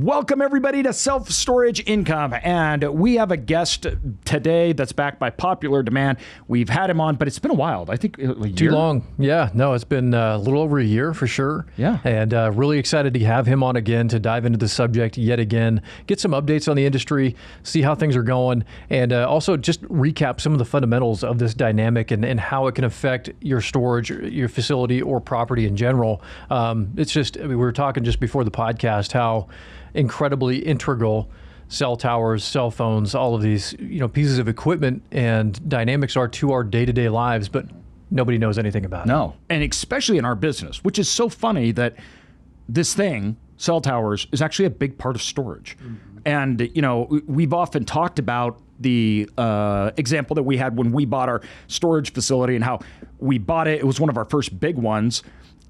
Welcome, everybody, to Self-Storage Income. And we have a guest today that's backed by popular demand. We've had him on, but it's been a while. I think a year? Too long. Yeah, no, it's been a little over a year for sure. Yeah. And really excited to have him on again to dive into the subject yet again, get some updates on the industry, see how things are going, and also just recap some of the fundamentals of this dynamic and how it can affect your storage, your facility, or property in general. It's just, we were talking just before the podcast how incredibly integral cell towers, cell phones, all of these, pieces of equipment and dynamics are to our day-to-day lives, but nobody knows anything about it. No, and especially in our business, which is so funny that this thing, cell towers, is actually a big part of storage. Mm-hmm. And, we've often talked about the example that we had when we bought our storage facility and how we bought it. It was one of our first big ones.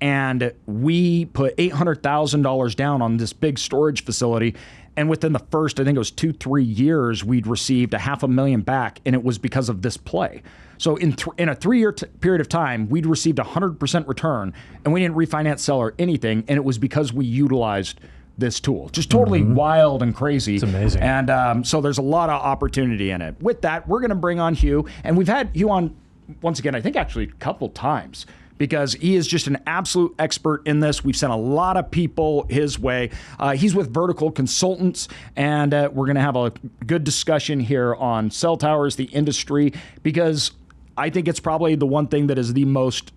And we put $800,000 down on this big storage facility. And within the first, I think it was 2-3 years, we'd received $500,000 back. And it was because of this play. So in a 3-year period of time, we'd received 100% return. And we didn't refinance, sell, or anything. And it was because we utilized this tool. Just totally wild and crazy. It's amazing. And so there's a lot of opportunity in it. With that, we're going to bring on Hugh. And we've had Hugh on, once again, I think actually a couple times, because he is just an absolute expert in this. We've sent a lot of people his way. He's with Vertical Consultants, and we're going to have a good discussion here on cell towers, the industry, because I think it's probably the one thing that is the most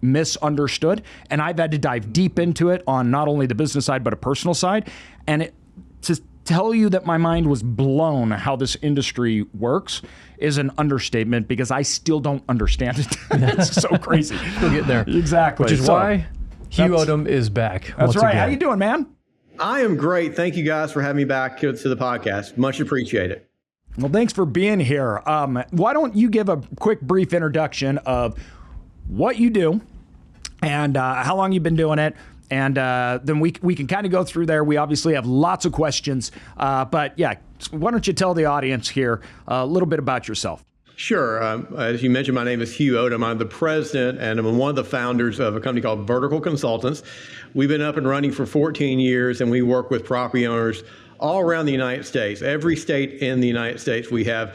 misunderstood, and I've had to dive deep into it on not only the business side, but a personal side. And to tell you that my mind was blown how this industry works is an understatement, because I still don't understand it. It's so crazy. We'll get there. Exactly. Which is why Hugh Odom is back. That's right. Again. How you doing, man? I am great. Thank you guys for having me back to the podcast. Much appreciated. Well, thanks for being here. Why don't you give a quick, brief introduction of what you do and how long you've been doing it? And then we can kind of go through there. We obviously have lots of questions. But yeah, why don't you tell the audience here a little bit about yourself? Sure. As you mentioned, my name is Hugh Odom. I'm the president and I'm one of the founders of a company called Vertical Consultants. We've been up and running for 14 years, and we work with property owners all around the United States. Every state in the United States we have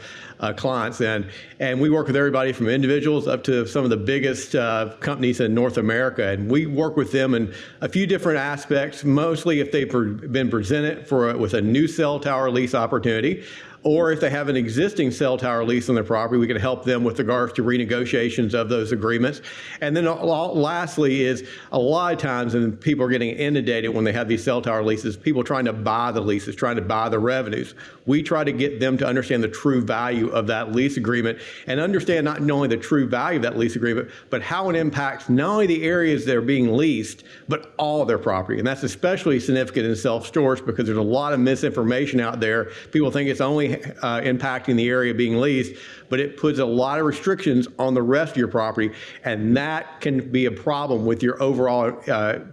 clients in. And we work with everybody from individuals up to some of the biggest companies in North America. And we work with them in a few different aspects, mostly if they've been presented with a new cell tower lease opportunity, or if they have an existing cell tower lease on their property, we can help them with regards to renegotiations of those agreements. And then lastly is a lot of times, and people are getting inundated when they have these cell tower leases, people trying to buy the leases, trying to buy the revenues. We try to get them to understand the true value of that lease agreement and understand not only the true value of that lease agreement, but how it impacts not only the areas that are being leased, but all of their property. And that's especially significant in self-storage because there's a lot of misinformation out there. People think it's only impacting the area being leased, but it puts a lot of restrictions on the rest of your property, and that can be a problem with your overall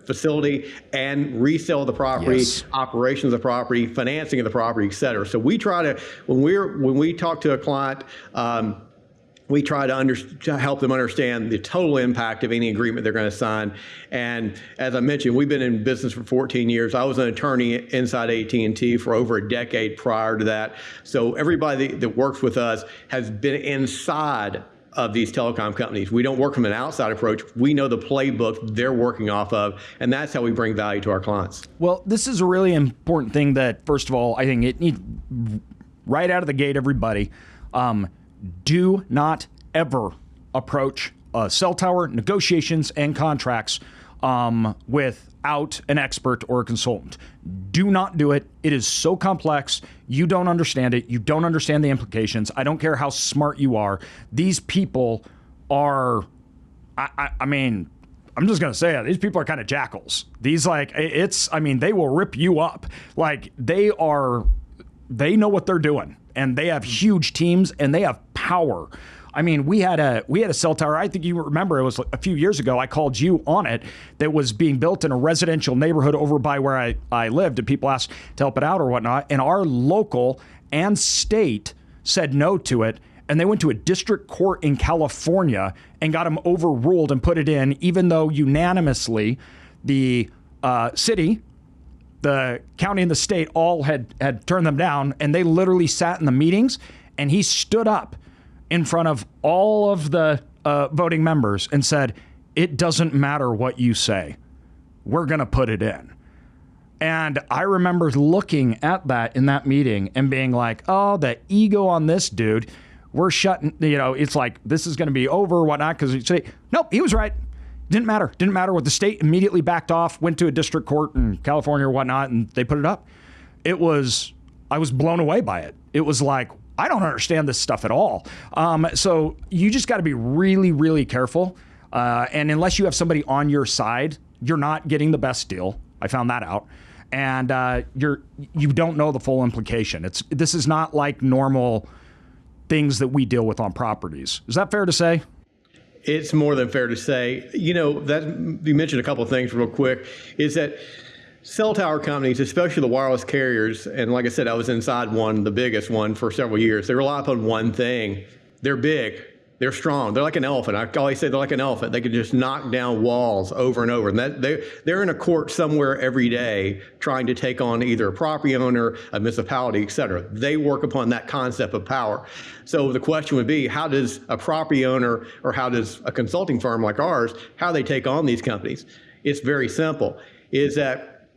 facility and resale of the property, yes, operations of the property, financing of the property, et cetera. So we try to, when we talk to a client, we try to help them understand the total impact of any agreement they're going to sign. And as I mentioned, we've been in business for 14 years. I was an attorney inside AT&T for over a decade prior to that. So everybody that works with us has been inside of these telecom companies. We don't work from an outside approach. We know the playbook they're working off of, and that's how we bring value to our clients. Well, this is a really important thing that, first of all, I think it needs right out of the gate, everybody, do not ever approach cell tower negotiations and contracts without an expert or a consultant. Do not do it. It is so complex. You don't understand it. You don't understand the implications. I don't care how smart you are. These people are, I mean, I'm just going to say it. These people are kind of jackals. These they will rip you up. Like they know what they're doing. And they have huge teams and they have power. I mean, we had a cell tower. I think you remember it was a few years ago. I called you on it that was being built in a residential neighborhood over by where I lived, and people asked to help it out or whatnot. And our local and state said no to it. And they went to a district court in California and got them overruled and put it in, even though unanimously the city the county and the state all had turned them down, and they literally sat in the meetings, and he stood up in front of all of the voting members and said, it doesn't matter what you say. We're going to put it in. And I remember looking at that in that meeting and being like, oh, the ego on this dude. We're shutting, it's like, this is going to be over, whatnot. Because you say, nope, he was right. Didn't matter. Didn't matter what the state immediately backed off, went to a district court in California or whatnot, and they put it up. I was blown away by it. It was like, I don't understand this stuff at all. So you just got to be really, really careful. And unless you have somebody on your side, you're not getting the best deal. I found that out. And you don't know the full implication. This is not like normal things that we deal with on properties. Is that fair to say? It's more than fair to say. That you mentioned a couple of things real quick, is that cell tower companies, especially the wireless carriers, and like I said, I was inside one, the biggest one, for several years. They rely upon one thing. They're big. They're strong. They're like an elephant. I always say they're like an elephant. They can just knock down walls over and over. And they're in a court somewhere every day trying to take on either a property owner, a municipality, et cetera. They work upon that concept of power. So the question would be, how does a property owner or how does a consulting firm like ours, how they take on these companies? It's very simple, is that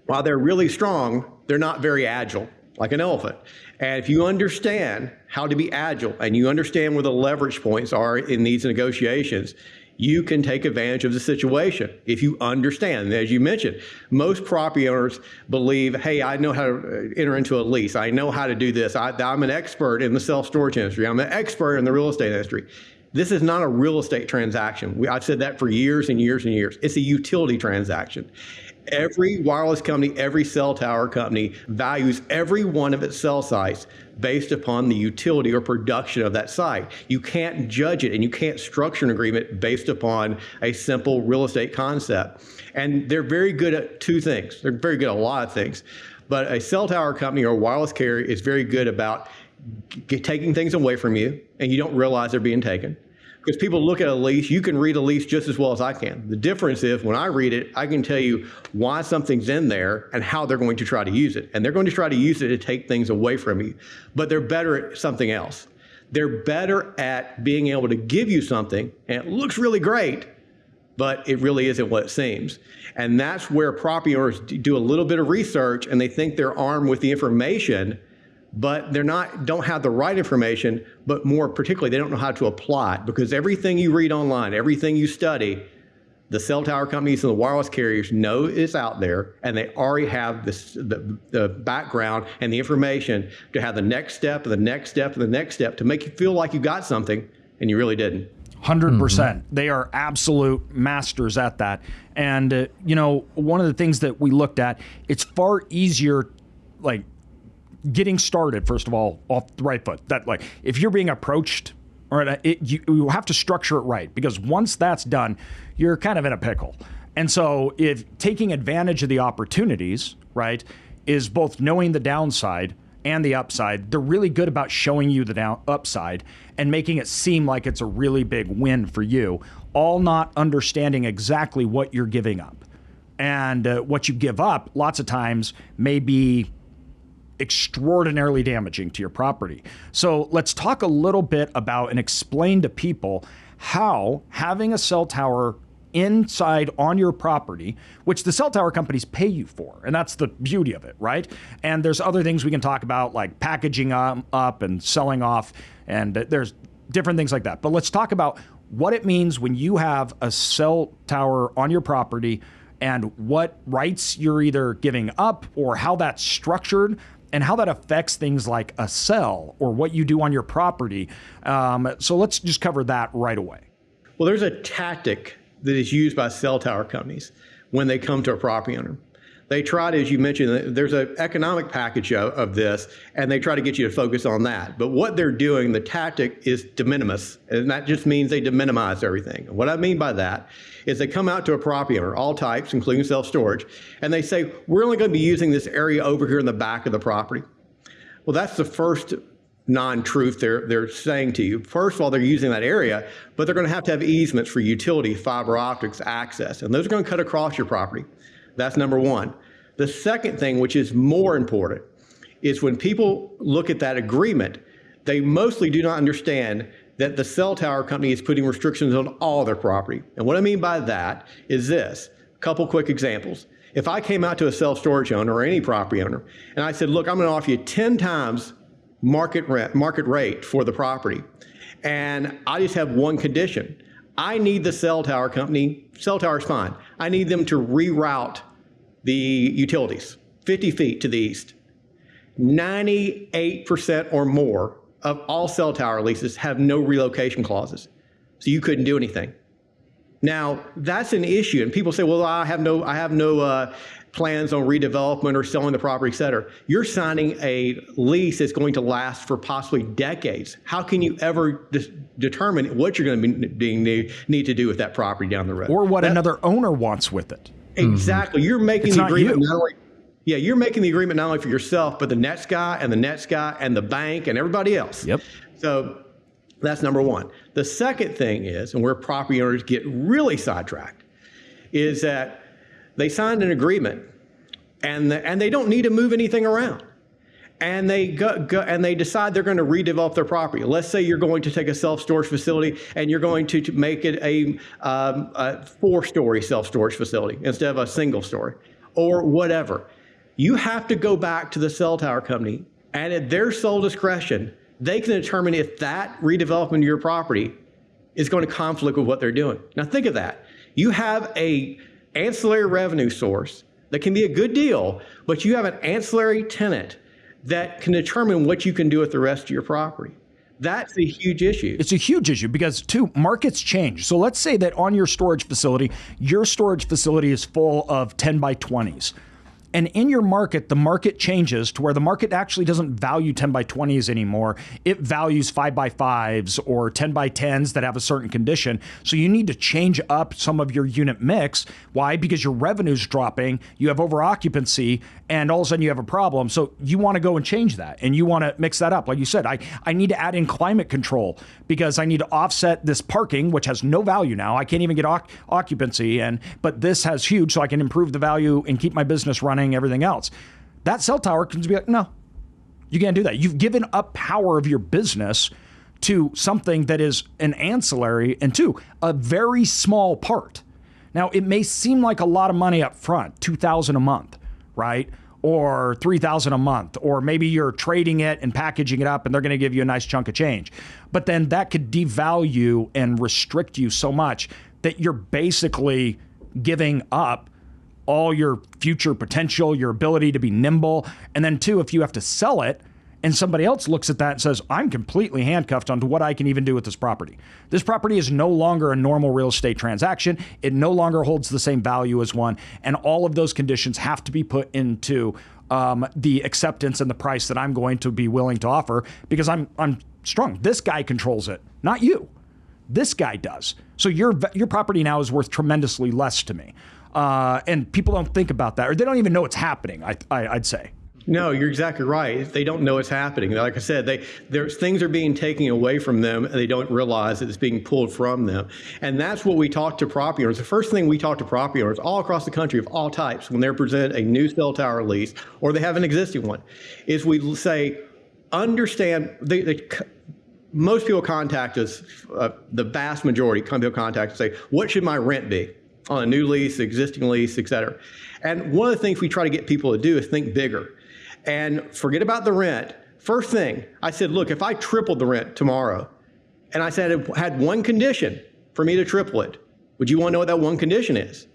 while they're really strong, they're not very agile, like an elephant. And if you understand how to be agile and you understand where the leverage points are in these negotiations, you can take advantage of the situation if you understand. And as you mentioned, most property owners believe, hey, I know how to enter into a lease. I know how to do this. I'm an expert in the self-storage industry. I'm an expert in the real estate industry. This is not a real estate transaction. I've said that for years and years and years. It's a utility transaction. Every wireless company, every cell tower company values every one of its cell sites based upon the utility or production of that site. You can't judge it and you can't structure an agreement based upon a simple real estate concept. And they're very good at two things. They're very good at a lot of things. But a cell tower company or a wireless carrier is very good about taking things away from you and you don't realize they're being taken. Because people look at a lease, you can read a lease just as well as I can. The difference is when I read it, I can tell you why something's in there and how they're going to try to use it. And they're going to try to use it to take things away from you. But they're better at something else. They're better at being able to give you something, and it looks really great, but it really isn't what it seems. And that's where property owners do a little bit of research and they think they're armed with the information, but don't have the right information, but more particularly, they don't know how to apply it, because everything you read online, everything you study, the cell tower companies and the wireless carriers know is out there, and they already have the background and the information to have the next step and the next step and the next step to make you feel like you got something and you really didn't. 100%. They are absolute masters at that. And, one of the things that we looked at, it's far easier, like, getting started, first of all, off the right foot. That, like, if you're being approached, you have to structure it right, because once that's done, you're kind of in a pickle. And so if taking advantage of the opportunities, right, is both knowing the downside and the upside, they're really good about showing you the upside and making it seem like it's a really big win for you, all not understanding exactly what you're giving up. And what you give up lots of times may be extraordinarily damaging to your property. So let's talk a little bit about and explain to people how having a cell tower inside on your property, which the cell tower companies pay you for, and that's the beauty of it, right? And there's other things we can talk about, like packaging up and selling off, and there's different things like that. But let's talk about what it means when you have a cell tower on your property and what rights you're either giving up or how that's structured, and how that affects things like a cell or what you do on your property. So let's just cover that right away. Well, there's a tactic that is used by cell tower companies when they come to a property owner. They try to, as you mentioned, there's an economic package of this, and they try to get you to focus on that. But what they're doing, the tactic is de minimis, and that just means they de-minimize everything. What I mean by that is they come out to a property owner, all types, including self-storage, and they say, we're only going to be using this area over here in the back of the property. Well, that's the first non-truth they're saying to you. First of all, they're using that area, but they're going to have easements for utility, fiber optics, access, and those are going to cut across your property. That's number one. The second thing, which is more important, is when people look at that agreement, they mostly do not understand that the cell tower company is putting restrictions on all their property. And what I mean by that is this. A couple quick examples. If I came out to a self-storage owner or any property owner, and I said, look, I'm going to offer you 10 times market rate for the property, and I just have one condition. I need the cell tower company, cell tower's fine, I need them to reroute the utilities 50 feet to the east. 98% or more of all cell tower leases have no relocation clauses. So you couldn't do anything. Now, that's an issue. And people say, well, I have no plans on redevelopment or selling the property, et cetera. You're signing a lease that's going to last for possibly decades. How can you ever determine what you're going to need to do with that property down the road? Or what another owner wants with it. Exactly. You're making It's the not agreement you. not only you're making the agreement not only for yourself, but the next guy and the next guy and the bank and everybody else. Yep. So that's number one. The second thing is, and where property owners get really sidetracked, is that they signed an agreement and they don't need to move anything around. And they and they decide they're going to redevelop their property. Let's say you're going to take a self-storage facility and you're going to make it a 4-story self-storage facility instead of a single story or whatever. You have to go back to the cell tower company, and at their sole discretion, they can determine if that redevelopment of your property is going to conflict with what they're doing. Now think of that. You have a ancillary revenue source that can be a good deal, but you have an ancillary tenant that can determine what you can do with the rest of your property. That's a huge issue. It's a huge issue because, too, markets change. So let's say that on your storage facility is full of 10 by 20s. And in your market, the market changes to where the market actually doesn't value 10 by 20s anymore. It values 5 by 5s or 10 by 10s that have a certain condition. So you need to change up some of your unit mix. Why? Because your revenue's dropping, you have over occupancy, and all of a sudden you have a problem. So you want to go and change that, and you want to mix that up. Like you said, I need to add in climate control because I need to offset this parking, which has no value now. I can't even get occupancy, but this has huge, so I can improve the value and keep my business running, everything else. That cell tower can be like, no, you can't do that. You've given up power of your business to something that is an ancillary and a very small part. Now, it may seem like a lot of money up front, $2,000 a month, right? Or $3,000 a month, or maybe you're trading it and packaging it up and they're going to give you a nice chunk of change. But then that could devalue and restrict you so much that you're basically giving up all your future potential, your ability to be nimble. And then if you have to sell it and somebody else looks at that and says, I'm completely handcuffed onto what I can even do with this property. This property is no longer a normal real estate transaction. It no longer holds the same value as one. And all of those conditions have to be put into the acceptance and the price that I'm going to be willing to offer because I'm strong. This guy controls it, not you. This guy does. So your property now is worth tremendously less to me. And people don't think about that, or they don't even know it's happening, I'd say. No, you're exactly right. They don't know it's happening. Like I said, there's things are being taken away from them, and they don't realize that it's being pulled from them. And that's what we talk to property owners. The first thing we talk to property owners all across the country of all types when they're presented a new cell tower lease or they have an existing one, is we say, understand, most people contact us, the vast majority people contact us and say, what should my rent be on a new lease, existing lease, et cetera? And one of the things we try to get people to do is think bigger and forget about the rent. First thing, I said, look, if I tripled the rent tomorrow and I said it had one condition for me to triple it, would you want to know what that one condition is?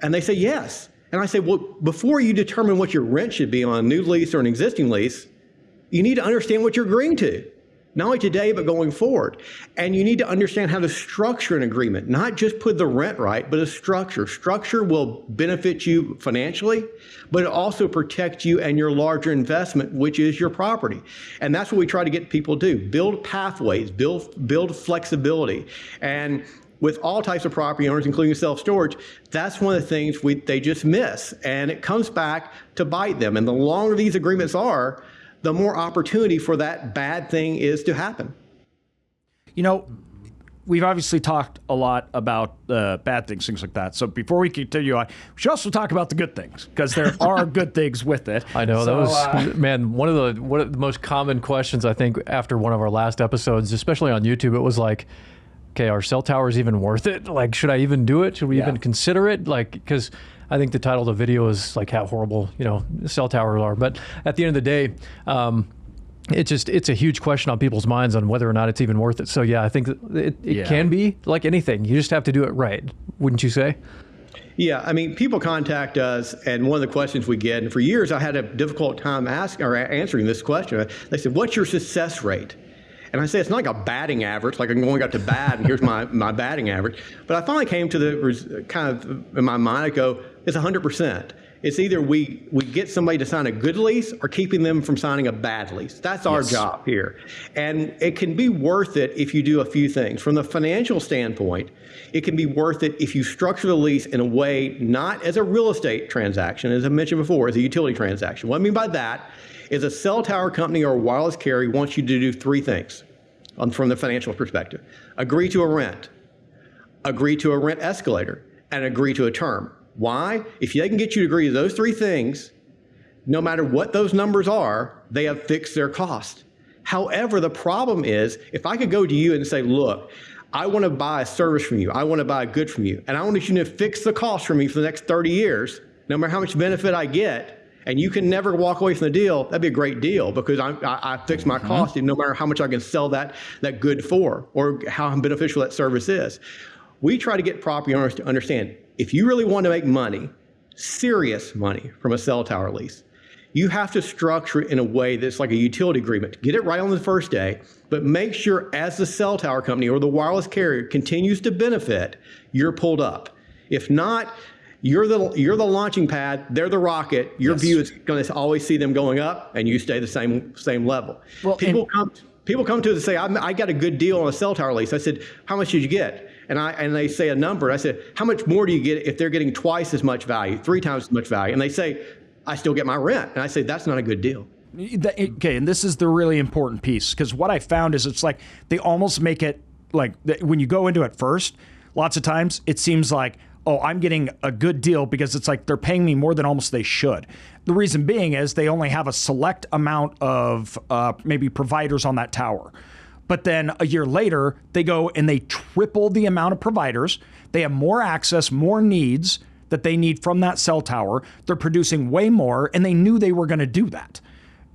And they say, yes. And I say, well, before you determine what your rent should be on a new lease or an existing lease, you need to understand what you're agreeing to. Not only today, but going forward. And you need to understand how to structure an agreement, not just put the rent right, but a structure. Structure will benefit you financially, but it also protect you and your larger investment, which is your property. And that's what we try to get people to do. Build pathways, build flexibility. And with all types of property owners, including self-storage, that's one of the things they just miss. And it comes back to bite them. And the longer these agreements are, the more opportunity for that bad thing is to happen. You know, we've obviously talked a lot about bad things like that. So before we continue on, we should also talk about the good things, because there are good things with it. I know, that was, man, one of the most common questions, I think, after one of our last episodes, especially on YouTube, it was like, okay, are cell towers even worth it? Like, should I even do it? Should we even consider it? Like, because I think the title of the video is like how horrible, cell towers are. But at the end of the day, it's a huge question on people's minds on whether or not it's even worth it. So yeah, I think that it can be like anything. You just have to do it right, wouldn't you say? Yeah, I mean, people contact us, and one of the questions we get, and for years I had a difficult time answering this question. They said, "What's your success rate?" And I say, it's not like a batting average, like I'm going out to bat and here's my batting average. But I finally came to the kind of, in my mind, I go, it's 100%. It's either we get somebody to sign a good lease or keeping them from signing a bad lease. That's our job here. And it can be worth it if you do a few things. From the financial standpoint, it can be worth it if you structure the lease in a way not as a real estate transaction, as I mentioned before, as a utility transaction. What I mean by that is a cell tower company or a wireless carrier wants you to do three things from the financial perspective. Agree to a rent, agree to a rent escalator, and agree to a term. Why? If they can get you to agree to those three things, no matter what those numbers are, they have fixed their cost. However, the problem is, if I could go to you and say, look, I want to buy a service from you, I want to buy a good from you, and I want you to fix the cost for me for the next 30 years, no matter how much benefit I get, and you can never walk away from the deal, that'd be a great deal, because I fix my cost, and no matter how much I can sell that good for, or how beneficial that service is. We try to get property owners to understand, if you really want to make money, serious money from a cell tower lease, you have to structure it in a way that's like a utility agreement. Get it right on the first day, but make sure as the cell tower company or the wireless carrier continues to benefit, you're pulled up. If not, you're the launching pad, they're the rocket. Your view is going to always see them going up, and you stay the same level. Well, people come to us and say, I got a good deal on a cell tower lease. I said, how much did you get? And they say a number. I said, how much more do you get if they're getting twice as much value, 3 times as much value? And they say, I still get my rent. And I say, that's not a good deal. Okay, and this is the really important piece, because what I found is it's like they almost make it like when you go into it first, lots of times it seems like, oh, I'm getting a good deal because it's like they're paying me more than almost they should. The reason being is they only have a select amount of maybe providers on that tower. But then a year later, they go and they triple the amount of providers. They have more access, more needs that they need from that cell tower. They're producing way more, and they knew they were going to do that.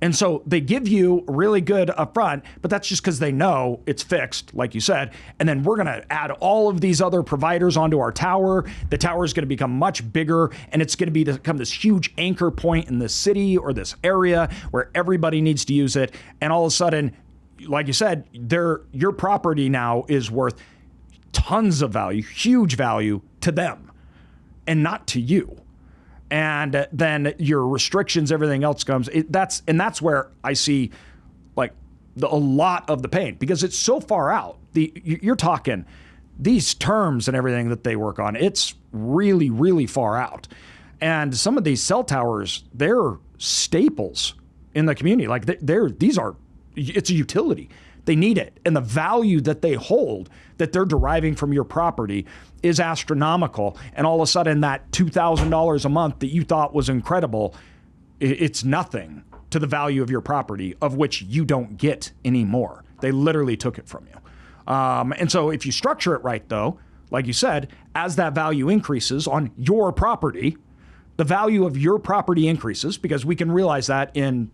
And so they give you really good upfront, but that's just because they know it's fixed, like you said. And then we're going to add all of these other providers onto our tower. The tower is going to become much bigger, and it's going to become this huge anchor point in this city or this area where everybody needs to use it. And all of a sudden, like you said, your property now is worth tons of value, huge value to them, and not to you. And then your restrictions, everything else comes. That's where I see like a lot of the pain, because it's so far out. You're talking these terms and everything that they work on. It's really, really far out. And some of these cell towers, they're staples in the community. Like it's a utility. They need it. And the value that they hold, that they're deriving from your property, is astronomical. And all of a sudden, that $2,000 a month that you thought was incredible, it's nothing to the value of your property, of which you don't get anymore. They literally took it from you. And so if you structure it right, though, like you said, as that value increases on your property, the value of your property increases, because we can realize that in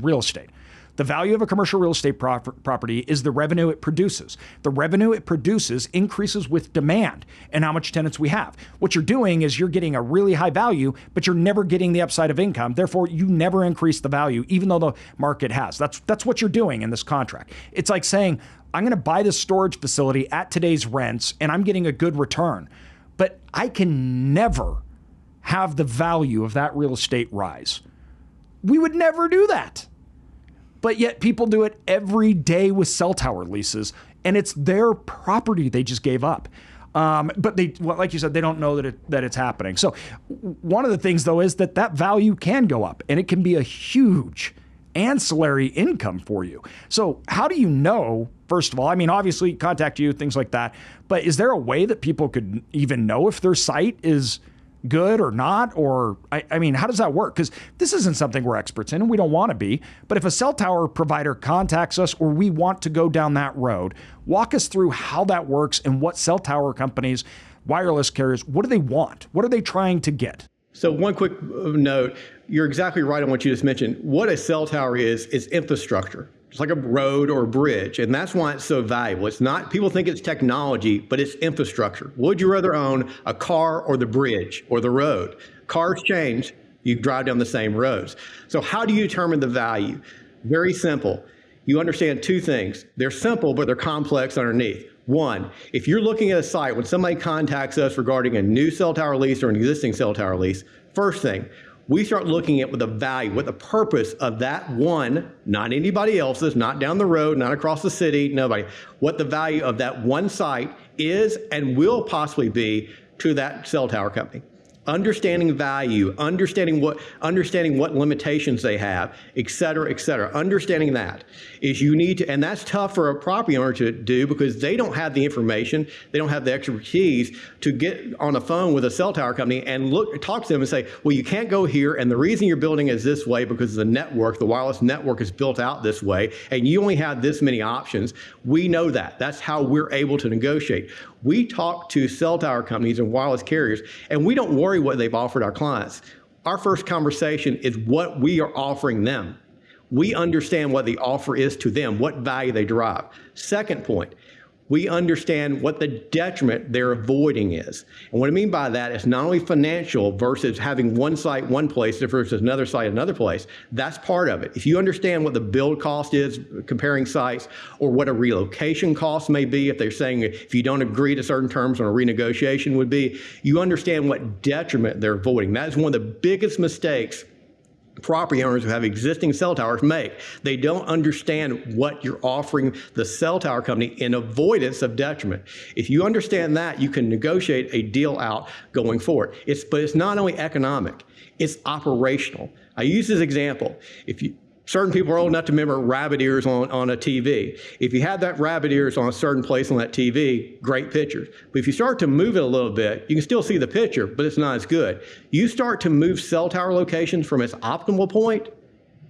real estate. The value of a commercial real estate property is the revenue it produces. The revenue it produces increases with demand and how much tenants we have. What you're doing is you're getting a really high value, but you're never getting the upside of income. Therefore, you never increase the value, even though the market has. That's what you're doing in this contract. It's like saying, I'm going to buy this storage facility at today's rents, and I'm getting a good return. But I can never have the value of that real estate rise. We would never do that. But yet people do it every day with cell tower leases, and it's their property they just gave up. But like you said, they don't know that it's happening. So one of the things, though, is that value can go up, and it can be a huge ancillary income for you. So how do you know, first of all, I mean, obviously contact you, things like that, but is there a way that people could even know if their site is good or not? Or, I mean, how does that work? Because this isn't something we're experts in and we don't want to be. But if a cell tower provider contacts us or we want to go down that road, walk us through how that works and what cell tower companies, wireless carriers, what do they want? What are they trying to get? So one quick note, you're exactly right on what you just mentioned. What a cell tower is infrastructure. It's like a road or a bridge, and that's why it's so valuable. It's not, people think it's technology, but it's infrastructure. Would you rather own a car or the bridge or the road? Cars change, you drive down the same roads. So how do you determine the value? Very simple. You understand two things. They're simple, but they're complex underneath. One, if you're looking at a site, when somebody contacts us regarding a new cell tower lease or an existing cell tower lease, first thing, we start looking at what the value, what the purpose of that one, not anybody else's, not down the road, not across the city, nobody, what the value of that one site is and will possibly be to that cell tower company. Understanding value, understanding what limitations they have, et cetera, et cetera. Understanding that is you need to, and that's tough for a property owner to do because they don't have the information, they don't have the expertise to get on the phone with a cell tower company and talk to them and say, well, you can't go here, and the reason you're building is this way because the network, the wireless network is built out this way, and you only have this many options. We know that. That's how we're able to negotiate. We talk to cell tower companies and wireless carriers, and we don't worry what they've offered our clients. Our first conversation is what we are offering them. We understand what the offer is to them, what value they derive. Second point, we understand what the detriment they're avoiding is. And what I mean by that is not only financial versus having one site one place versus another site another place. That's part of it. If you understand what the build cost is, comparing sites, or what a relocation cost may be, if they're saying if you don't agree to certain terms on a renegotiation would be, you understand what detriment they're avoiding. That is one of the biggest mistakes property owners who have existing cell towers make. They don't understand what you're offering the cell tower company in avoidance of detriment. If you understand that, you can negotiate a deal out going forward. But it's not only economic, it's operational. I use this example. Certain people are old enough to remember rabbit ears on a TV. If you have that rabbit ears on a certain place on that TV, great pictures. But if you start to move it a little bit, you can still see the picture, but it's not as good. You start to move cell tower locations from its optimal point,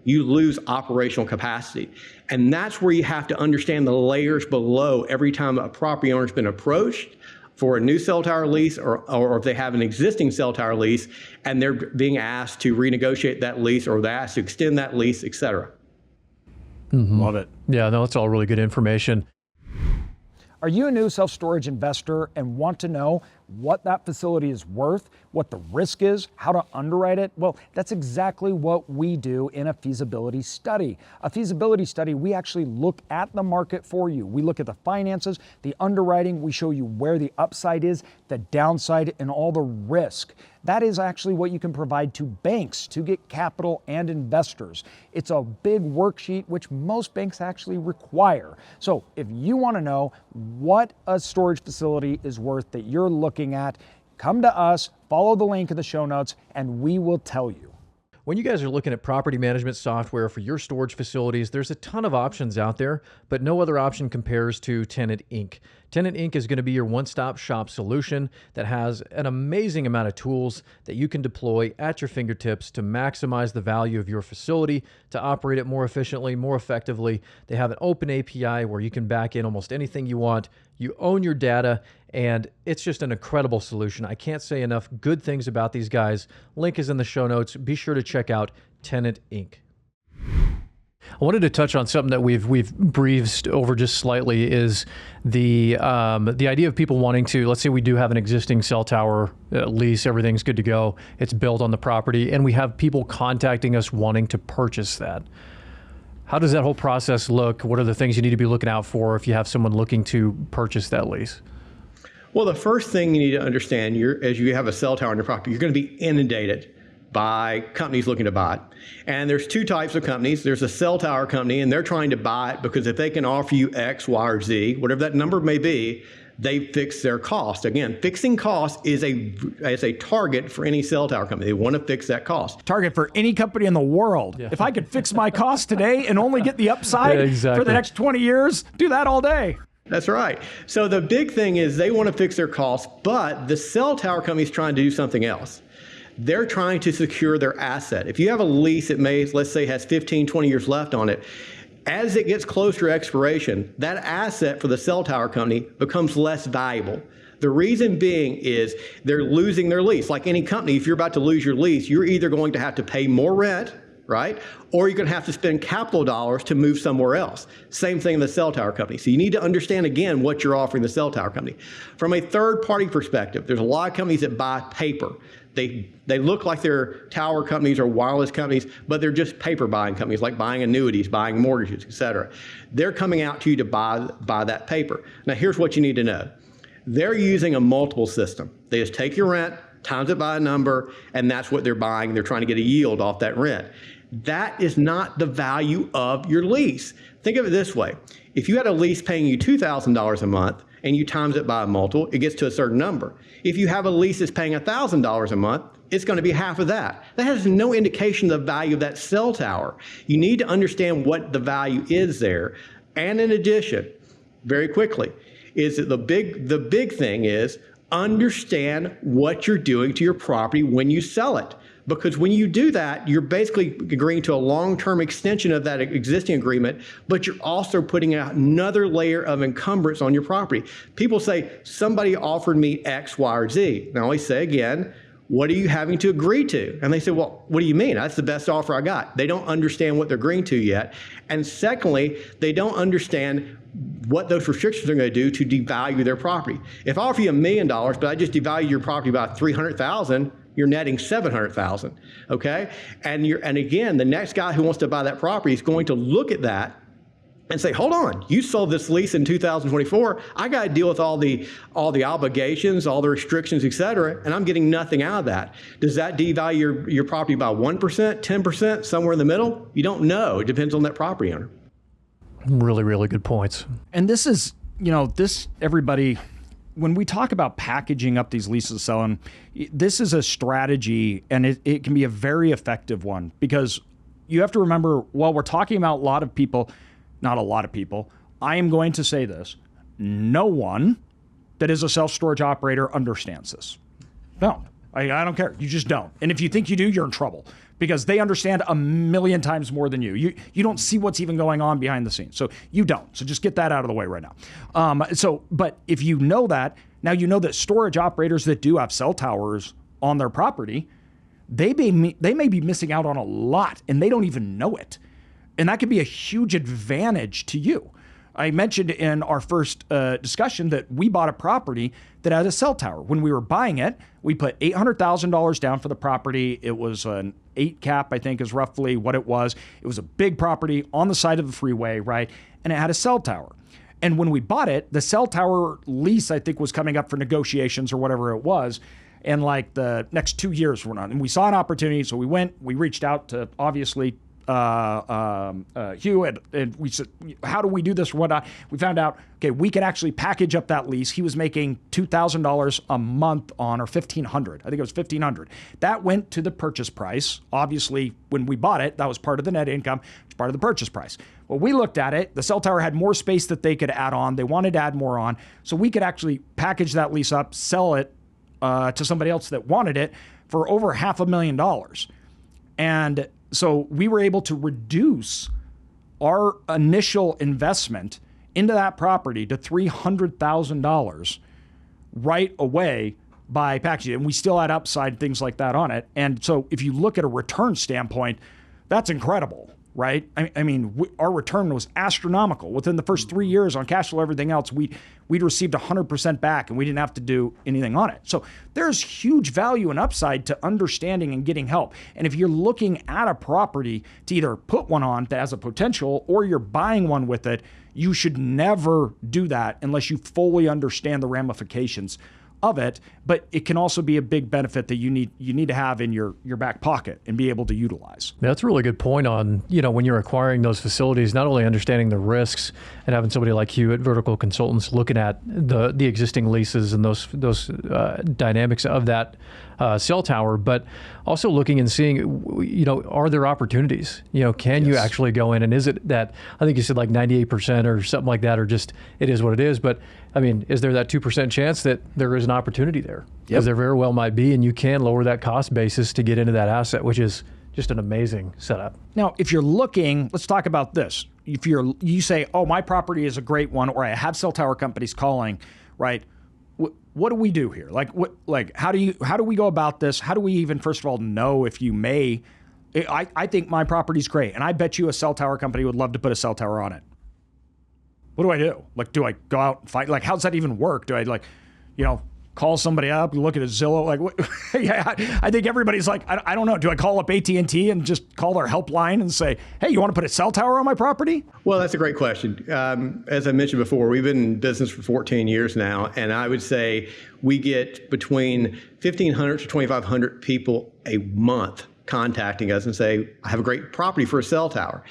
you lose operational capacity. And that's where you have to understand the layers below every time a property owner's been approached for a new cell tower lease or if they have an existing cell tower lease and they're being asked to renegotiate that lease or they're asked to extend that lease, et cetera. Mm-hmm. Love it. Yeah, no, that's all really good information. Are you a new self-storage investor and want to know what that facility is worth, what the risk is, how to underwrite it? Well, that's exactly what we do in a feasibility study. A feasibility study, we actually look at the market for you. We look at the finances, the underwriting, we show you where the upside is, the downside, and all the risk. That is actually what you can provide to banks to get capital and investors. It's a big worksheet which most banks actually require. So if you want to know what a storage facility is worth that you're looking at, come to us, follow the link in the show notes, and we will tell you. When you guys are looking at property management software for your storage facilities, there's a ton of options out there, but no other option compares to Tenant Inc. Tenant Inc. is going to be your one-stop shop solution that has an amazing amount of tools that you can deploy at your fingertips to maximize the value of your facility, to operate it more efficiently, more effectively. They have an open API where you can back in almost anything you want. You own your data, and it's just an incredible solution. I can't say enough good things about these guys. Link is in the show notes. Be sure to check out Tenant Inc. I wanted to touch on something that we've breezed over just slightly is the idea of people wanting to, let's say we do have an existing cell tower lease, everything's good to go, it's built on the property, and we have people contacting us wanting to purchase that. How does that whole process look? What are the things you need to be looking out for if you have someone looking to purchase that lease? Well, the first thing you need to understand, as you have a cell tower on your property, you're going to be inundated by companies looking to buy it. And there's two types of companies. There's a cell tower company, and they're trying to buy it because if they can offer you X, Y, or Z, whatever that number may be, they fix their cost. Again, fixing cost is a target for any cell tower company. They want to fix that cost. Target for any company in the world. Yeah. If I could fix my cost today and only get the upside for the next 20 years, do that all day. That's right. So the big thing is they want to fix their costs, but the cell tower company is trying to do something else. They're trying to secure their asset. If you have a lease that let's say, has 15, 20 years left on it, as it gets closer to expiration, that asset for the cell tower company becomes less valuable. The reason being is they're losing their lease. Like any company, if you're about to lose your lease, you're either going to have to pay more rent, right? Or you're going to have to spend capital dollars to move somewhere else. Same thing in the cell tower company. So you need to understand, again, what you're offering the cell tower company. From a third-party perspective, there's a lot of companies that buy paper. They look like they're tower companies or wireless companies, but they're just paper buying companies, like buying annuities, buying mortgages, et cetera. They're coming out to you to buy that paper. Now, here's what you need to know. They're using a multiple system. They just take your rent, times it by a number, and that's what they're buying. They're trying to get a yield off that rent. That is not the value of your lease. Think of it this way. If you had a lease paying you $2,000 a month and you times it by a multiple, it gets to a certain number. If you have a lease that's paying $1,000 a month, it's going to be half of that. That has no indication of the value of that cell tower. You need to understand what the value is there. And in addition, very quickly, is that the big thing is understand what you're doing to your property when you sell it. Because when you do that, you're basically agreeing to a long-term extension of that existing agreement, but you're also putting out another layer of encumbrance on your property. People say, somebody offered me X, Y, or Z. And I always say again, what are you having to agree to? And they say, well, what do you mean? That's the best offer I got. They don't understand what they're agreeing to yet. And secondly, they don't understand what those restrictions are going to do to devalue their property. If I offer you $1 million, but I just devalue your property by $300,000, you're netting $700,000, okay? And again, the next guy who wants to buy that property is going to look at that and say, hold on, you sold this lease in 2024. I got to deal with all the obligations, all the restrictions, et cetera, and I'm getting nothing out of that. Does that devalue your property by 1%, 10%, somewhere in the middle? You don't know. It depends on that property owner. Really, really good points. And this is, everybody, when we talk about packaging up these leases, selling, this is a strategy, and it can be a very effective one, because you have to remember, while we're talking about not a lot of people, I am going to say this, no one that is a self-storage operator understands this. No, I don't care. You just don't. And if you think you do, you're in trouble, because they understand 1,000,000 times more than you. You don't see what's even going on behind the scenes. So you don't. So just get that out of the way right now. But if you know that, now you know that storage operators that do have cell towers on their property, they may be missing out on a lot, and they don't even know it. And that could be a huge advantage to you. I mentioned in our first discussion that we bought a property that had a cell tower. When we were buying it, we put $800,000 down for the property. It was an 8 cap, I think is roughly what it was. It was a big property on the side of the freeway, right? And it had a cell tower. And when we bought it, the cell tower lease, I think, was coming up for negotiations or whatever it was. And like the next 2 years were not. And we saw an opportunity, so we reached out to, obviously, Hugh, and we said, how do we do this or whatnot? We found out, okay, we can actually package up that lease. He was making $2,000 a month on, or $1,500. I think it was $1,500. That went to the purchase price. Obviously, when we bought it, that was part of the net income. It's part of the purchase price. Well, we looked at it. The cell tower had more space that they could add on. They wanted to add more on. So we could actually package that lease up, sell it to somebody else that wanted it for over $500,000. And so we were able to reduce our initial investment into that property to $300,000 right away by packaging it. And we still had upside, things like that on it. And so if you look at a return standpoint, that's incredible, right? I mean, our return was astronomical. Within the first 3 years on cash flow, everything else, we'd received 100% back, and we didn't have to do anything on it. So there's huge value and upside to understanding and getting help. And if you're looking at a property to either put one on that has a potential, or you're buying one with it, you should never do that unless you fully understand the ramifications of it, but it can also be a big benefit that you need to have in your back pocket and be able to utilize. That's a really good point on, when you're acquiring those facilities, not only understanding the risks and having somebody like you at Vertical Consultants looking at the existing leases and those dynamics of that cell tower, but also looking and seeing, are there opportunities? Can you actually go in, and is it that, I think you said like 98% or something like that, or just it is what it is, but I mean, is there that 2% chance that there is an opportunity there? Because there very well might be, and you can lower that cost basis to get into that asset, which is just an amazing setup. Now, if you're looking, let's talk about this. If you say, oh, my property is a great one, or I have cell tower companies calling, right? What do we do here? How do we go about this? How do we even, first of all, know if you may? I think my property's great, and I bet you a cell tower company would love to put a cell tower on it. What do I do? Do I go out and find? How does that even work? Do I call somebody up, look at a Zillow? What? Yeah, I think everybody's like, I don't know. Do I call up AT&T and just call their helpline and say, hey, you want to put a cell tower on my property? Well, that's a great question. As I mentioned before, we've been in business for 14 years now, and I would say we get between 1,500 to 2,500 people a month contacting us and say, I have a great property for a cell tower.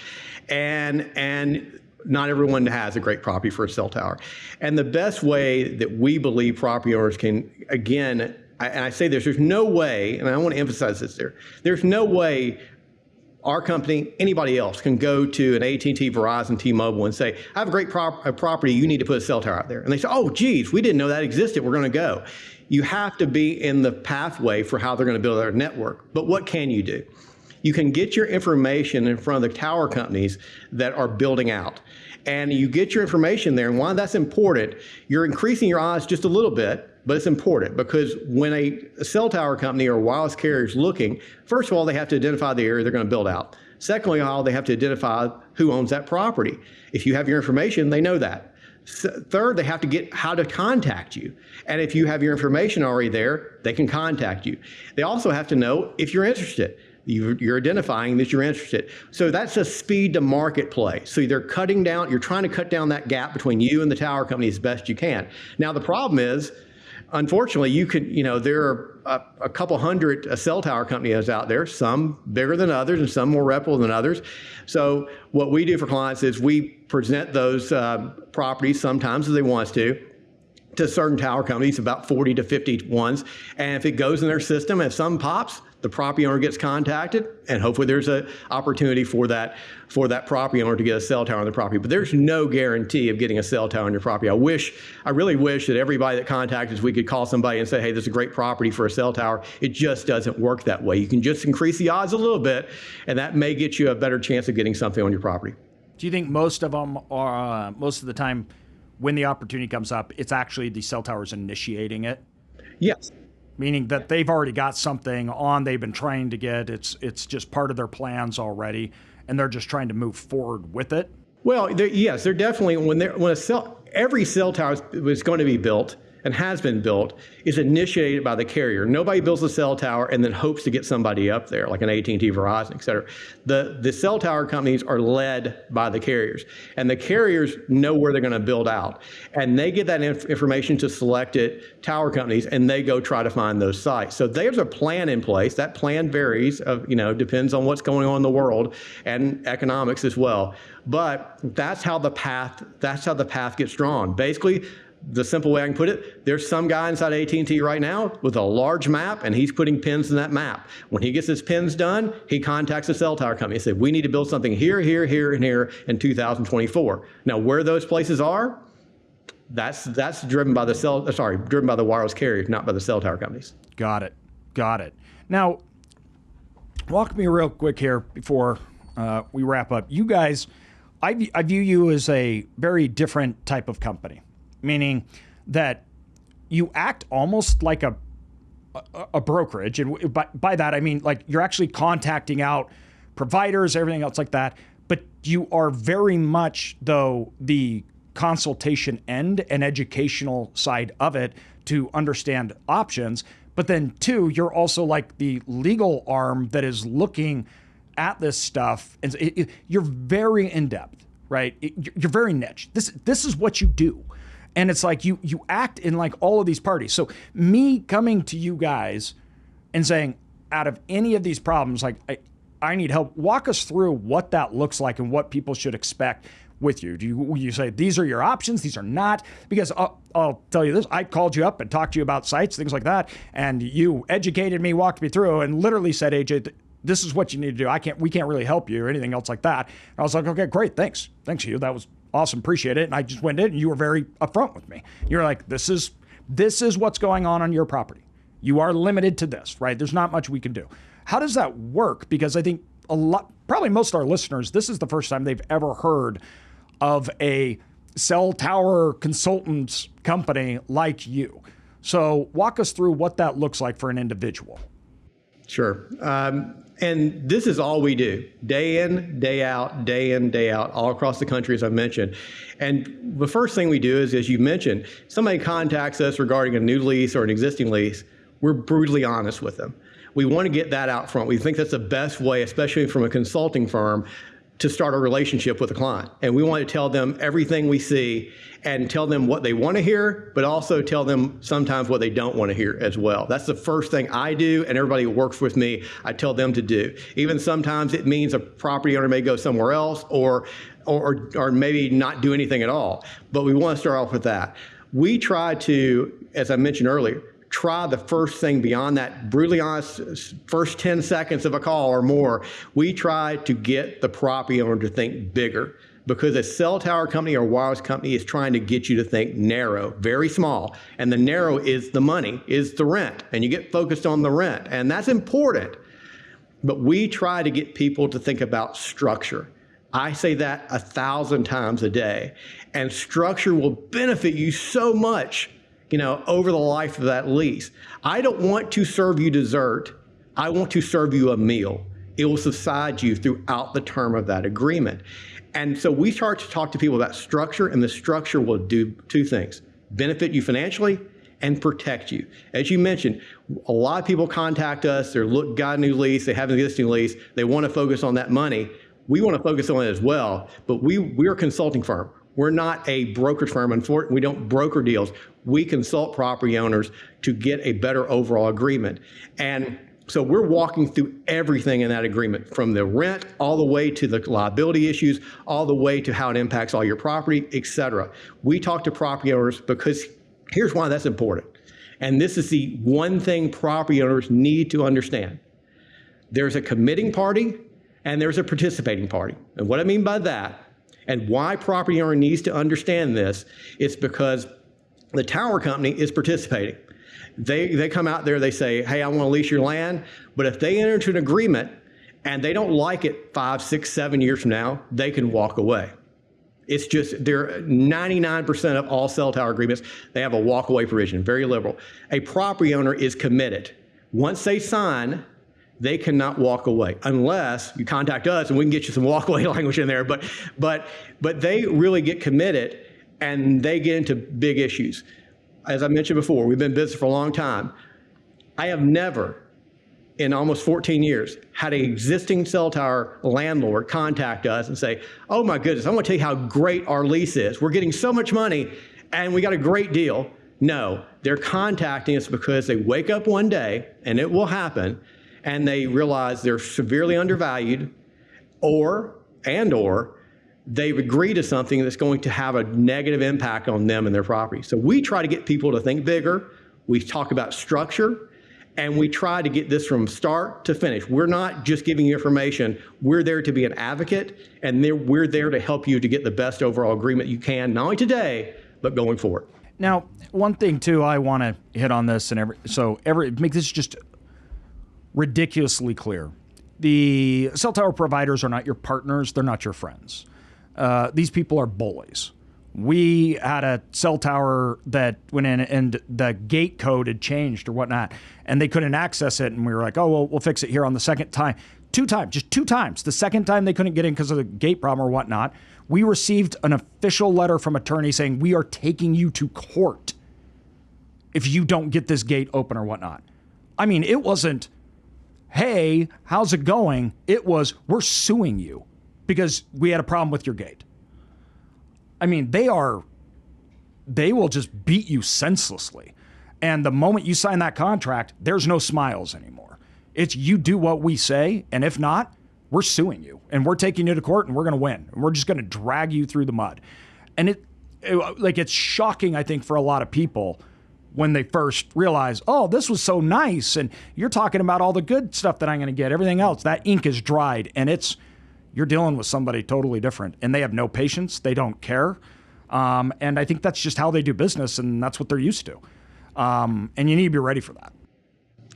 And not everyone has a great property for a cell tower. And the best way that we believe property owners can, again, and I say this, there's no way, and I want to emphasize this there's no way our company, anybody else, can go to an AT&T, Verizon, T-Mobile and say, I have a great property, you need to put a cell tower out there. And they say, oh, geez, we didn't know that existed, we're going to go. You have to be in the pathway for how they're going to build their network. But what can you do? You can get your information in front of the tower companies that are building out. And you get your information there, and why that's important, you're increasing your odds just a little bit, but it's important because when a cell tower company or wireless carrier is looking, first of all, they have to identify the area they're going to build out. Secondly, they have to identify who owns that property. If you have your information, they know that. Third, they have to get how to contact you. And if you have your information already there, they can contact you. They also have to know if you're interested. You're identifying that you're interested. So that's a speed to market play. So you're trying to cut down that gap between you and the tower company as best you can. Now, the problem is, unfortunately, there are a couple hundred cell tower companies out there, some bigger than others and some more reputable than others. So what we do for clients is we present those properties sometimes if they want us to certain tower companies, about 40 to 50 ones. And if it goes in their system, if some pops, the property owner gets contacted, and hopefully there's an opportunity for that property owner to get a cell tower on the property. But there's no guarantee of getting a cell tower on your property. I really wish that everybody that contacts us, we could call somebody and say, hey, this is a great property for a cell tower. It just doesn't work that way. You can just increase the odds a little bit, and that may get you a better chance of getting something on your property. Do you think most of them are, most of the time, when the opportunity comes up, it's actually the cell towers initiating it? Yes. Meaning that they've already got something on they've been trying to get. It's just part of their plans already, and they're just trying to move forward with it? Well, yes, they're definitely, every cell tower was going to be built and has been built is initiated by the carrier. Nobody builds a cell tower and then hopes to get somebody up there, like an AT&T, Verizon, et cetera. The cell tower companies are led by the carriers, and the carriers know where they're going to build out. And they get that information to selected tower companies, and they go try to find those sites. So there's a plan in place. That plan varies, depends on what's going on in the world and economics as well. But that's how the path gets drawn. Basically, the simple way I can put it, there's some guy inside AT&T right now with a large map, and he's putting pins in that map. When he gets his pins done, he contacts the cell tower company and says, we need to build something here, here, here, and here in 2024. Now, where those places are, that's driven by the wireless carriers, not by the cell tower companies. Got it. Now, walk me real quick here before we wrap up. You guys, I view you as a very different type of company. Meaning that you act almost like a brokerage. And by that, I mean, like, you're actually contacting out providers, everything else like that. But you are very much, though, the consultation end and educational side of it to understand options. But then, two, you're also like the legal arm that is looking at this stuff. And you're very in-depth, right? You're very niche. This is what you do. And it's like you act in like all of these parties. So me coming to you guys and saying, out of any of these problems, like I need help, walk us through what that looks like and what people should expect with you. Do you say, these are your options, these are not? Because I'll tell you this, I called you up and talked to you about sites, things like that, and you educated me, walked me through, and literally said, AJ, this is what you need to do. We can't really help you or anything else like that. And I was like, okay, great, thanks, Hugh. That was awesome, appreciate it. And I just went in, and you were very upfront with me. You're like, this is what's going on your property. You are limited to this, right? There's not much we can do. How does that work? Because I think probably most of our listeners, this is the first time they've ever heard of a cell tower consultants company like you. So walk us through what that looks like for an individual. Sure. And this is all we do, day in, day out, all across the country, as I mentioned. And the first thing we do is, as you mentioned, somebody contacts us regarding a new lease or an existing lease, we're brutally honest with them. We want to get that out front. We think that's the best way, especially from a consulting firm, to start a relationship with a client. And we want to tell them everything we see and tell them what they want to hear, but also tell them sometimes what they don't want to hear as well. That's the first thing I do, and everybody who works with me, I tell them to do. Even sometimes it means a property owner may go somewhere else or maybe not do anything at all. But we want to start off with that. We try to, as I mentioned earlier, try the first thing beyond that brutally honest first 10 seconds of a call or more. We try to get the property owner to think bigger, because a cell tower company or wireless company is trying to get you to think narrow, very small. And the narrow is the money, is the rent. And you get focused on the rent. And that's important. But we try to get people to think about structure. I say that 1,000 times a day. And structure will benefit you so much over the life of that lease. I don't want to serve you dessert. I want to serve you a meal. It will subside you throughout the term of that agreement. And so we start to talk to people about structure, and the structure will do two things: benefit you financially and protect you. As you mentioned, a lot of people contact us, got a new lease, they have an existing lease, they want to focus on that money. We want to focus on it as well, but we're a consulting firm. We're not a brokerage firm. Unfortunately, we don't broker deals. We consult property owners to get a better overall agreement. And so we're walking through everything in that agreement, from the rent all the way to the liability issues, all the way to how it impacts all your property, et cetera. We talk to property owners because here's why that's important. And this is the one thing property owners need to understand. There's a committing party and there's a participating party. And what I mean by that, and why property owner needs to understand this, is because the tower company is participating. They come out there, they say, hey, I want to lease your land. But if they enter into an agreement and they don't like it 5, 6, 7 years from now, they can walk away. It's just, they're 99% of all cell tower agreements, they have a walk-away provision, very liberal. A property owner is committed. Once they sign, they cannot walk away unless you contact us and we can get you some walk-away language in there. But they really get committed and they get into big issues. As I mentioned before, we've been in business for a long time. I have never, in almost 14 years, had an existing cell tower landlord contact us and say, oh my goodness, I want to tell you how great our lease is. We're getting so much money and we got a great deal. No, they're contacting us because they wake up one day, and it will happen, and they realize they're severely undervalued, or they've agreed to something that's going to have a negative impact on them and their property. So we try to get people to think bigger. We talk about structure, and we try to get this from start to finish. We're not just giving you information. We're there to be an advocate, and we're there to help you to get the best overall agreement you can, not only today, but going forward. Now, one thing too, I want to hit on this, and make this just ridiculously clear. The cell tower providers are not your partners. They're not your friends. These people are bullies. We had a cell tower that went in and the gate code had changed or whatnot, and they couldn't access it. And we were like, oh, well, we'll fix it here on the second time. Just two times. The second time they couldn't get in because of the gate problem or whatnot. We received an official letter from attorney saying, we are taking you to court if you don't get this gate open or whatnot. I mean, it wasn't, hey, how's it going? It was, we're suing you because we had a problem with your gate. I mean, they are they will just beat you senselessly. And the moment you sign that contract, there's no smiles anymore. It's you do what we say, and if not, we're suing you, and we're taking you to court, and we're going to win. And we're just going to drag you through the mud. And it's shocking, I think, for a lot of people when they first realize, oh, this was so nice, and you're talking about all the good stuff that I'm going to get. Everything else, that ink is dried, and you're dealing with somebody totally different, and they have no patience. They don't care. And I think that's just how they do business, and that's what they're used to. And you need to be ready for that.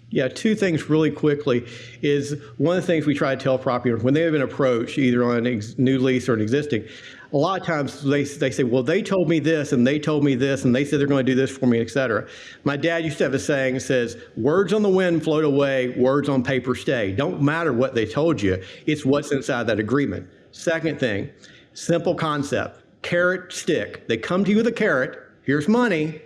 Yeah, two things really quickly is one of the things we try to tell property owners when they've been approached either on a new lease or an existing, a lot of times they say, well, they told me this and they told me this and they said they're going to do this for me, et cetera. My dad used to have a saying that says, words on the wind float away, words on paper stay. Don't matter what they told you, it's what's inside that agreement. Second thing, simple concept, carrot, stick. They come to you with a carrot, here's money.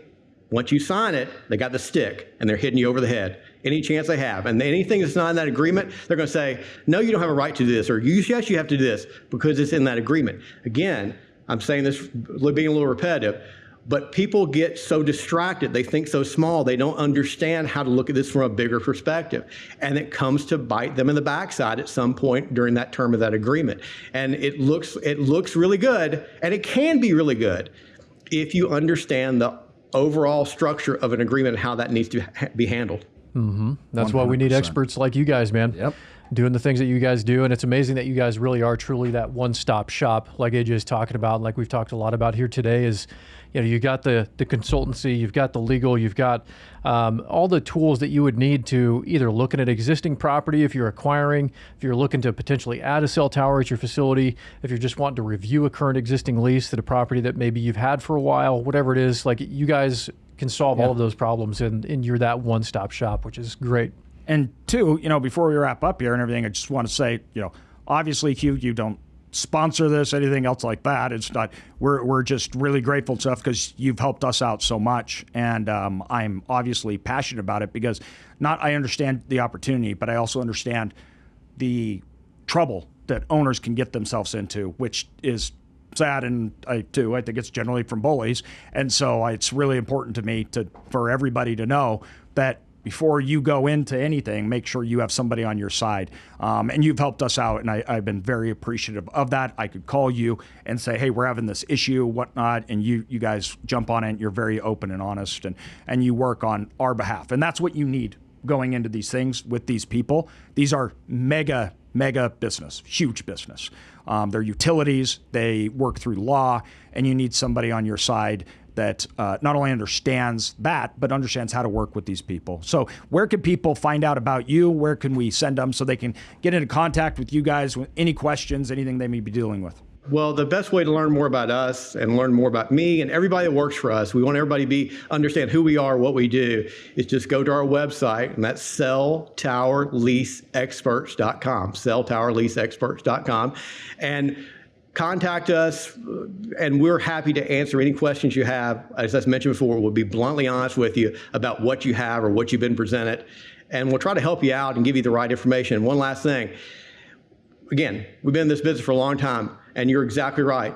Once you sign it, they got the stick and they're hitting you over the head any chance they have. And anything that's not in that agreement, they're going to say, no, you don't have a right to do this, or yes, you have to do this because it's in that agreement. Again, I'm saying this being a little repetitive, but people get so distracted, they think so small, they don't understand how to look at this from a bigger perspective. And it comes to bite them in the backside at some point during that term of that agreement. And it looks really good, and it can be really good if you understand the overall structure of an agreement and how that needs to be handled. Mm-hmm. That's 100%. Why we need experts like you guys, man. Yep. Doing the things that you guys do. And it's amazing that you guys really are truly that one-stop shop, like AJ is talking about, like we've talked a lot about here today is, you got the consultancy, you've got the legal, you've got all the tools that you would need to either looking at existing property if you're acquiring, if you're looking to potentially add a cell tower at your facility, if you're just wanting to review a current existing lease at a property that maybe you've had for a while, whatever it is, like you guys can solve all of those problems and you're that one-stop shop, which is great. And two, before we wrap up here and everything, I just want to say, obviously, Hugh, you don't sponsor this, anything else like that. It's not, we're just really grateful stuff because you've helped us out so much. And I'm obviously passionate about it because I understand the opportunity, but I also understand the trouble that owners can get themselves into, which is sad. And I think it's generally from bullies. And so it's really important to me for everybody to know that before you go into anything, make sure you have somebody on your side. And you've helped us out, and I've been very appreciative of that. I could call you and say, hey, we're having this issue, whatnot, and you guys jump on it. You're very open and honest, and you work on our behalf. And that's what you need going into these things with these people. These are mega business, huge business. They're utilities. They work through law, and you need somebody on your side that not only understands that, but understands how to work with these people. So where can people find out about you? Where can we send them so they can get into contact with you guys with any questions, anything they may be dealing with? Well, the best way to learn more about us and learn more about me and everybody that works for us, we want everybody to understand who we are, what we do, is just go to our website, and that's celltowerleaseexperts.com, celltowerleaseexperts.com, and contact us, and we're happy to answer any questions you have. As I mentioned before, we'll be bluntly honest with you about what you have or what you've been presented, and we'll try to help you out and give you the right information. And one last thing. Again, we've been in this business for a long time, and you're exactly right.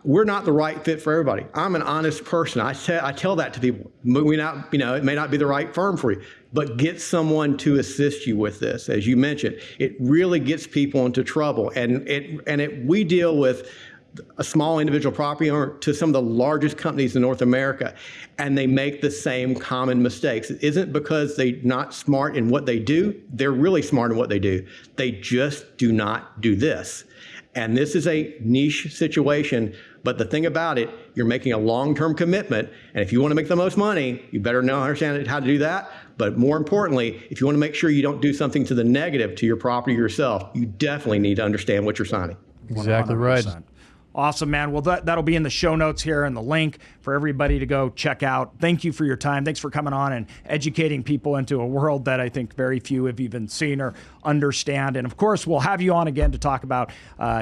We're not the right fit for everybody. I'm an honest person. I tell that to people. It may not be the right firm for you, but get someone to assist you with this. As you mentioned, it really gets people into trouble, and we deal with a small individual property owner to some of the largest companies in North America, and they make the same common mistakes. It isn't because they're not smart in what they do. They're really smart in what they do. They just do not do this. And this is a niche situation, but the thing about it, you're making a long-term commitment, and if you want to make the most money, you better understand how to do that. But more importantly, if you want to make sure you don't do something to the negative to your property yourself, you definitely need to understand what you're signing. Exactly 100%. Right. Awesome, man. Well, that'll be in the show notes here and the link for everybody to go check out. Thank you for your time. Thanks for coming on and educating people into a world that I think very few have even seen or understand. And of course, we'll have you on again to talk about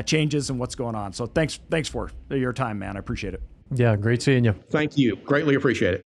changes and what's going on. So thanks for your time, man. I appreciate it. Yeah, great seeing you. Thank you. Greatly appreciate it.